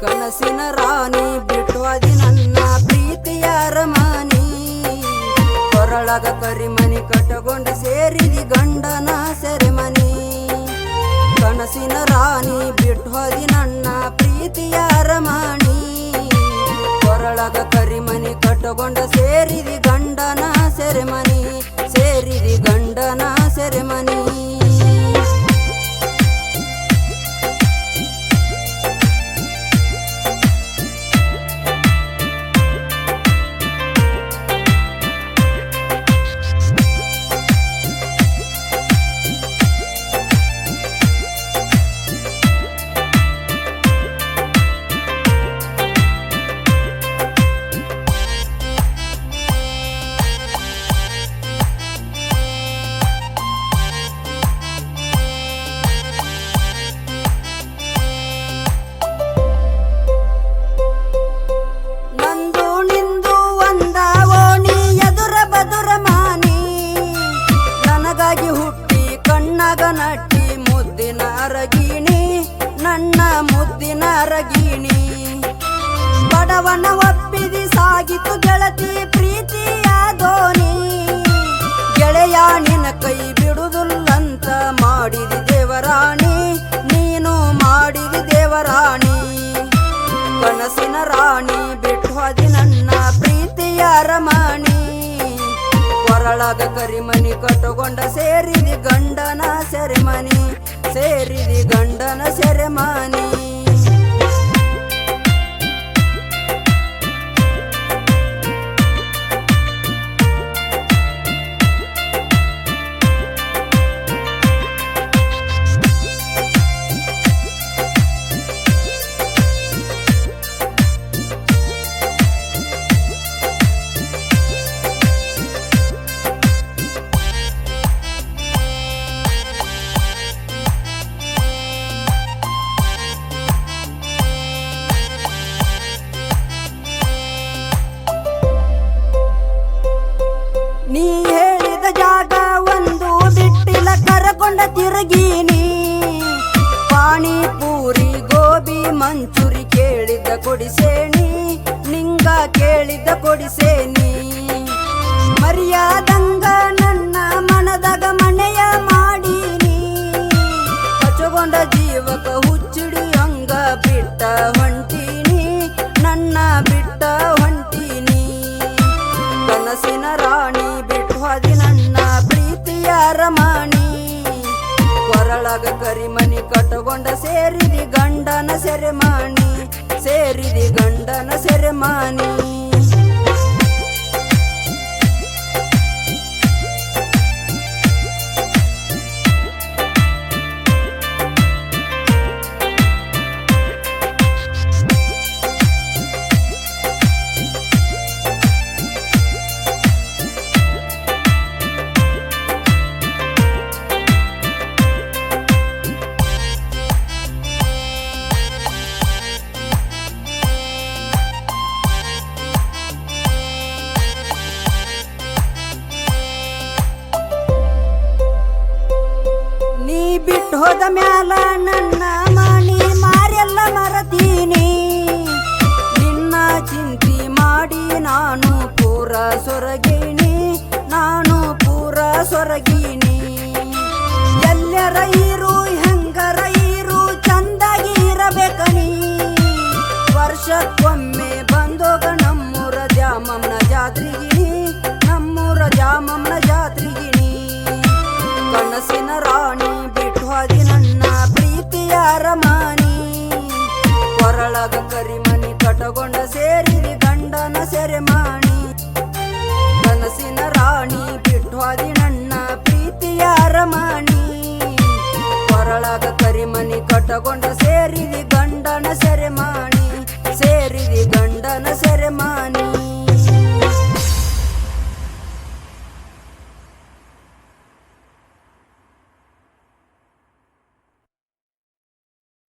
ಕನಸಿನ ರಾಣಿ ಬಿಟ್ಟುವಾದಿ ನನ್ನ ಪ್ರೀತಿಯ ಅರಮನೆ ಕೊರಳಗ ಕರಿಮನಿ ಕಟ್ಟಗೊಂಡು ಸೇರಿದಿ ಗಂಡನ ಸೆರೆಮನಿ ಕನಸಿನ ರಾಣಿ ಬಿಟ್ಟುವಾದಿ ನನ್ನ ಪ್ರೀತಿಯ ಅರಮನೆ ಕೊರಳಗ ಕರಿಮನಿ ಕಟ್ಟಗೊಂಡು ಸೇರಿದಿ ಗಂಡನ ಸೆರೆಮನಿ ಸೇರಿದಿ ಗಂಡನ ಸೆರೆಮನಿ ನಟ್ಟಿ ಮುದ್ದಿನ ಅರಗಿಣಿ ನನ್ನ ಮುದ್ದಿನ ಅರಗಿಣಿ ಬಡವನ ಒಪ್ಪಿದಿ ಸಾಗಿತು ಗೆಳತಿ ಪ್ರೀತಿಯ ದೋಣಿ ಗೆಳೆಯ ನಿನ ಕೈ ಬಿಡುವುದಿಲ್ಲಂತ ಮಾಡಿದಿ ದೇವರಾಣಿ ನೀನು ಮಾಡಿದಿ ದೇವರಾಣಿ ಕನಸಿನ ರಾಣಿ ಬಿಟ್ಟುವಾದಿ ನನ್ನ ಪ್ರೀತಿಯ ಅರಮನೆ ಕೊರಳಗ ಕರಿಮನಿ ಕಟ್ಟುಕೊಂಡ ಸೇರಿದಿ ಗಂಡನ ಸೆರೆಮನಿ ಸೇರಿದಿ ಗಂಡನ ಸೆರೆಮನಿ ನೀ ಹೇಳಿದ ಜಾಗ ಒಂದು ಬಿಟ್ಟಿಲ್ಲ ಕರಕೊಂಡ ತಿರುಗೀನಿ ಪಾನಿಪೂರಿ ಗೋಬಿ ಮಂಚೂರಿ ಕೇಳಿದ್ದ ಕೊಡಿಸೇನಿ ನಿಂಗ ಕೇಳಿದ್ದ ಕೊಡಿಸೇನಿ ಮರ್ಯಾದಂಗ ನನ್ನ ಮನದಾಗ ಮನೆಯ ಮಾಡೀನಿ ಹಚ್ಚಗೊಂಡ ಜೀವಕ ಹುಚ್ಚಿಡಿ ಹಂಗ ಬಿಟ್ಟ ಹೊಂಟೀನಿ ನನ್ನ ಬಿಟ್ಟ ಹೊಂಟೀನಿ ಕನಸಿನ ರಾಣಿ ಬಿಟ್ಟುವಾದಿ ನನ್ನ ಪ್ರೀತಿಯ ಅರಮನೆ ಕೊರಳಗ ಕರಿಮನಿ ಕಟ್ಟುಕೊಂಡ ಸೇರಿದಿ ಗಂಡನ ಸೆರೆಮನಿ ಸೇರಿದಿ ಗಂಡನ ಸೆರೆಮನಿ ಬಿಟ್ಟು ಹೋದ ಮ್ಯಾಲ ನನ್ನ ಮನಿ ಮಾರೆಲ್ಲ ಮರತೀನಿ ನಿನ್ನ ಚಿಂತಿ ಮಾಡಿ ನಾನು ಪೂರ ಸೊರಗೀನಿ ನಾನು ಪೂರ ಸೊರಗೀನಿ ಎಲ್ಲರ ಇರು ಹೆಂಗರ ಇರು ಚಂದಾಗಿ ಇರಬೇಕನಿ ವರ್ಷಕ್ಕೊಮ್ಮೆ ಬಂದೋಗ ನಮ್ಮೂರ ಜಾಮಮ್ಮನ ಜಾತ್ರಿಗಿನಿ ನಮ್ಮೂರ ಜಾಮಮ್ಮನ ಜಾತ್ರಿಗಿನಿ ಕನಸಿನ ರಾಣಿ ಬಿಟ್ಟುವಾದಿ ನನ್ನ ಪ್ರೀತಿಯ ಅರಮನೆ ಕೊರಳಗ ಕರಿಮನಿ ಕಟ್ಟುಕೊಂಡ ಸೇರಿದಿ ಗಂಡನ ಸೆರೆಮನಿ ಕನಸಿನ ರಾಣಿ ಬಿಟ್ಟುವಾದಿ ನನ್ನ ಪ್ರೀತಿ ತಗೊಂಡ ಸೇರಿದಿ ಗಂಡನ ಸೆರೆಮಾಣಿ ಸೇರಿದಿ ಗಂಡನ ಸೆರೆಮಾಣಿ